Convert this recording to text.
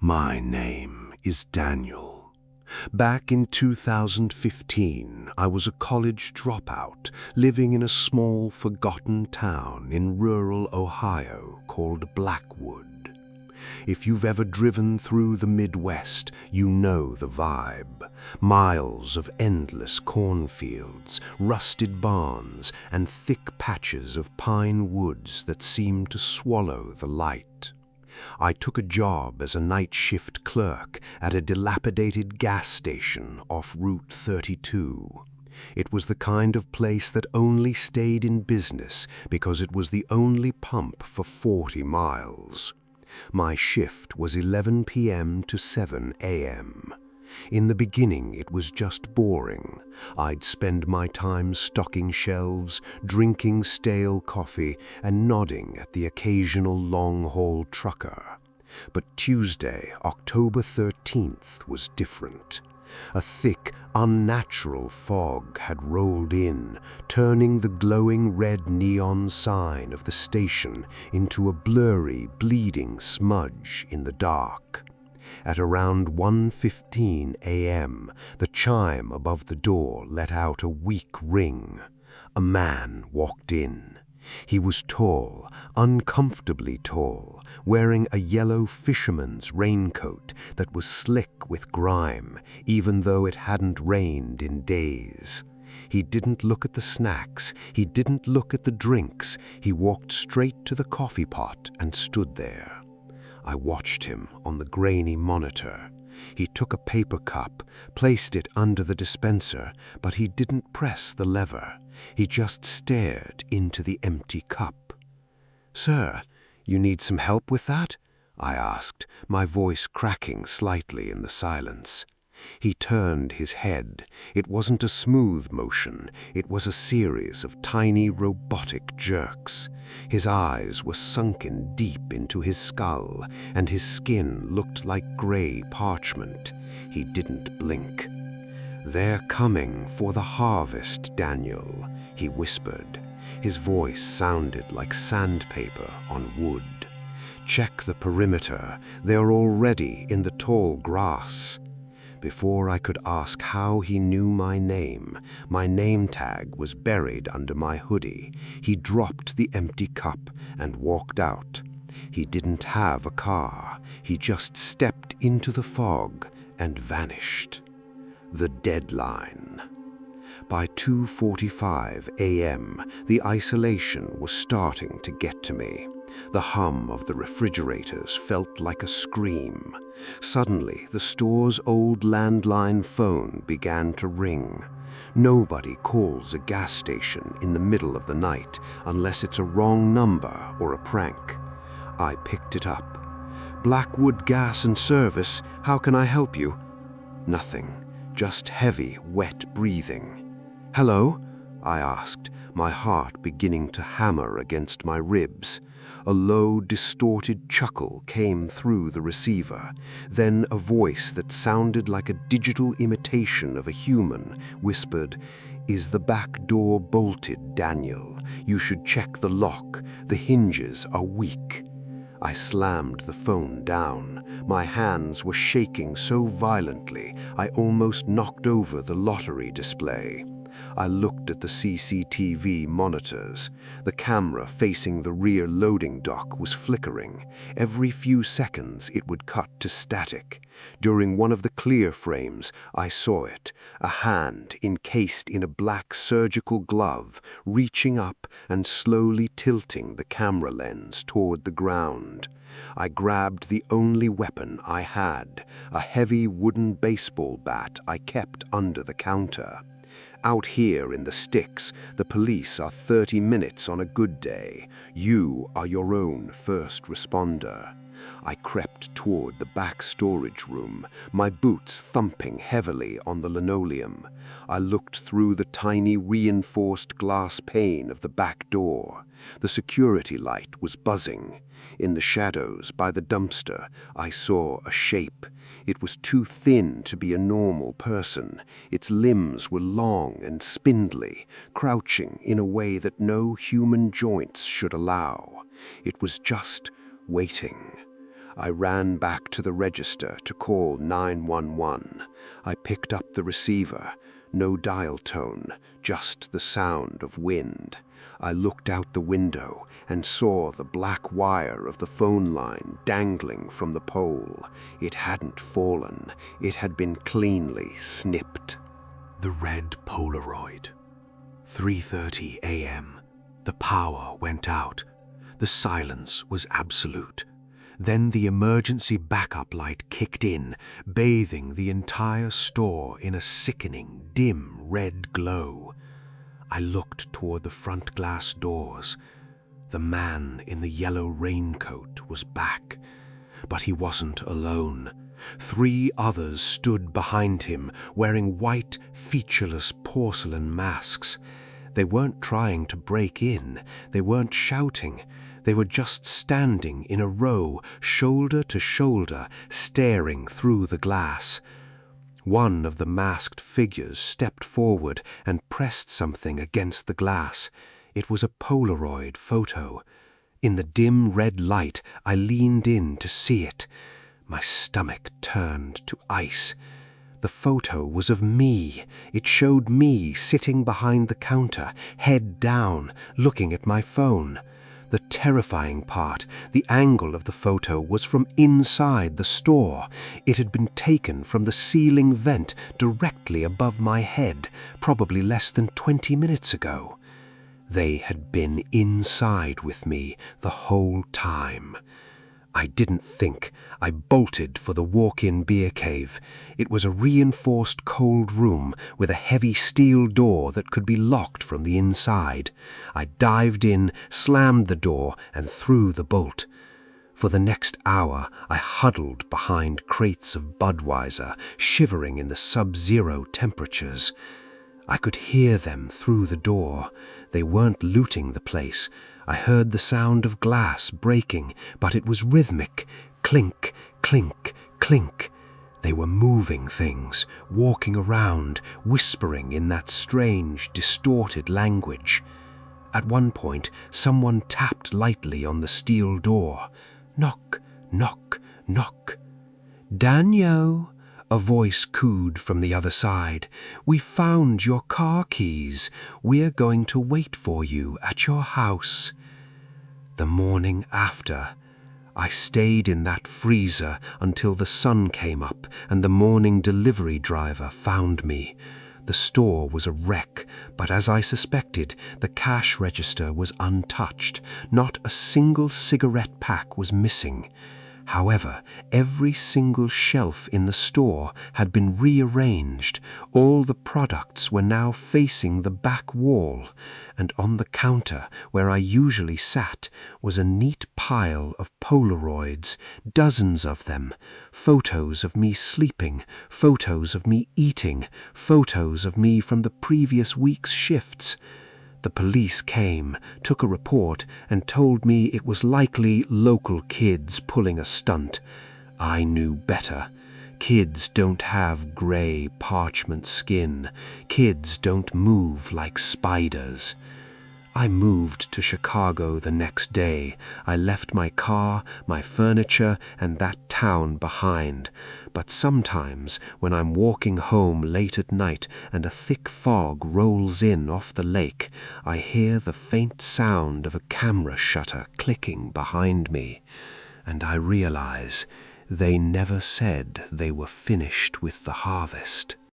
My name is Daniel. Back in 2015, I was a college dropout living in a small, forgotten town in rural Ohio called Blackwood. If you've ever driven through the Midwest, you know the vibe. Miles of endless cornfields, rusted barns, and thick patches of pine woods that seem to swallow the light. I took a job as a night shift clerk at a dilapidated gas station off Route 32. It was the kind of place that only stayed in business because it was the only pump for 40 miles. My shift was 11 p.m. to 7 a.m. In the beginning, it was just boring. I'd spend my time stocking shelves, drinking stale coffee, and nodding at the occasional long-haul trucker. But Tuesday, October 13th, was different. A thick, unnatural fog had rolled in, turning the glowing red neon sign of the station into a blurry, bleeding smudge in the dark. At around 1:15 a.m., the chime above the door let out a weak ring. A man walked in. He was tall, uncomfortably tall, wearing a yellow fisherman's raincoat that was slick with grime, even though it hadn't rained in days. He didn't look at the snacks, he didn't look at the drinks, he walked straight to the coffee pot and stood there. I watched him on the grainy monitor. He took a paper cup, placed it under the dispenser, but he didn't press the lever. He just stared into the empty cup. "Sir, you need some help with that?" I asked, my voice cracking slightly in the silence. He turned his head. It wasn't a smooth motion, it was a series of tiny robotic jerks. His eyes were sunken deep into his skull, and his skin looked like gray parchment. He didn't blink. "They're coming for the harvest, Daniel," he whispered. His voice sounded like sandpaper on wood. "Check the perimeter. They're already in the tall grass." Before I could ask how he knew my name tag was buried under my hoodie. He dropped the empty cup and walked out. He didn't have a car. He just stepped into the fog and vanished. The deadline. By 2:45 a.m., the isolation was starting to get to me. The hum of the refrigerators felt like a scream. Suddenly, the store's old landline phone began to ring. Nobody calls a gas station in the middle of the night unless it's a wrong number or a prank. I picked it up. "Blackwood Gas and Service, how can I help you?" Nothing, just heavy, wet breathing. "Hello?" I asked, my heart beginning to hammer against my ribs. A low, distorted chuckle came through the receiver. Then a voice that sounded like a digital imitation of a human whispered, "Is the back door bolted, Daniel? You should check the lock. The hinges are weak." I slammed the phone down. My hands were shaking so violently I almost knocked over the lottery display. I looked at the CCTV monitors. The camera facing the rear loading dock was flickering. Every few seconds it would cut to static. During one of the clear frames, I saw it, a hand encased in a black surgical glove, reaching up and slowly tilting the camera lens toward the ground. I grabbed the only weapon I had, a heavy wooden baseball bat I kept under the counter. Out here in the sticks, the police are 30 minutes on a good day. You are your own first responder. I crept toward the back storage room, my boots thumping heavily on the linoleum. I looked through the tiny reinforced glass pane of the back door. The security light was buzzing. In the shadows by the dumpster, I saw a shape. It was too thin to be a normal person. Its limbs were long and spindly, crouching in a way that no human joints should allow. It was just waiting. I ran back to the register to call 911. I picked up the receiver. No dial tone, just the sound of wind. I looked out the window and saw the black wire of the phone line dangling from the pole. It hadn't fallen. It had been cleanly snipped. The red Polaroid. 3:30 a.m. The power went out. The silence was absolute. Then the emergency backup light kicked in, bathing the entire store in a sickening, dim red glow. I looked toward the front glass doors. The man in the yellow raincoat was back, but he wasn't alone. 3 others stood behind him, wearing white, featureless porcelain masks. They weren't trying to break in. They weren't shouting. They were just standing in a row, shoulder to shoulder, staring through the glass. One of the masked figures stepped forward and pressed something against the glass. It was a Polaroid photo. In the dim red light, I leaned in to see it. My stomach turned to ice. The photo was of me. It showed me sitting behind the counter, head down, looking at my phone. The terrifying part, the angle of the photo was from inside the store. It had been taken from the ceiling vent directly above my head, probably less than 20 minutes ago. They had been inside with me the whole time. I didn't think. I bolted for the walk-in beer cave. It was a reinforced cold room with a heavy steel door that could be locked from the inside. I dived in, slammed the door, and threw the bolt. For the next hour, I huddled behind crates of Budweiser, shivering in the sub-zero temperatures. I could hear them through the door. They weren't looting the place. I heard the sound of glass breaking, but it was rhythmic. Clink, clink, clink. They were moving things, walking around, whispering in that strange, distorted language. At one point, someone tapped lightly on the steel door. Knock, knock, knock. "Daniel," a voice cooed from the other side. "We found your car keys. We're going to wait for you at your house." The morning after, I stayed in that freezer until the sun came up and the morning delivery driver found me. The store was a wreck, but as I suspected, the cash register was untouched. Not a single cigarette pack was missing. However, every single shelf in the store had been rearranged. All the products were now facing the back wall, and on the counter, where I usually sat, was a neat pile of Polaroids, dozens of them. Photos of me sleeping, photos of me eating, photos of me from the previous week's shifts. The police came, took a report, and told me it was likely local kids pulling a stunt. I knew better. Kids don't have grey parchment skin. Kids don't move like spiders. I moved to Chicago the next day. I left my car, my furniture, and that town behind. But sometimes, when I'm walking home late at night and a thick fog rolls in off the lake, I hear the faint sound of a camera shutter clicking behind me, and I realize they never said they were finished with the harvest.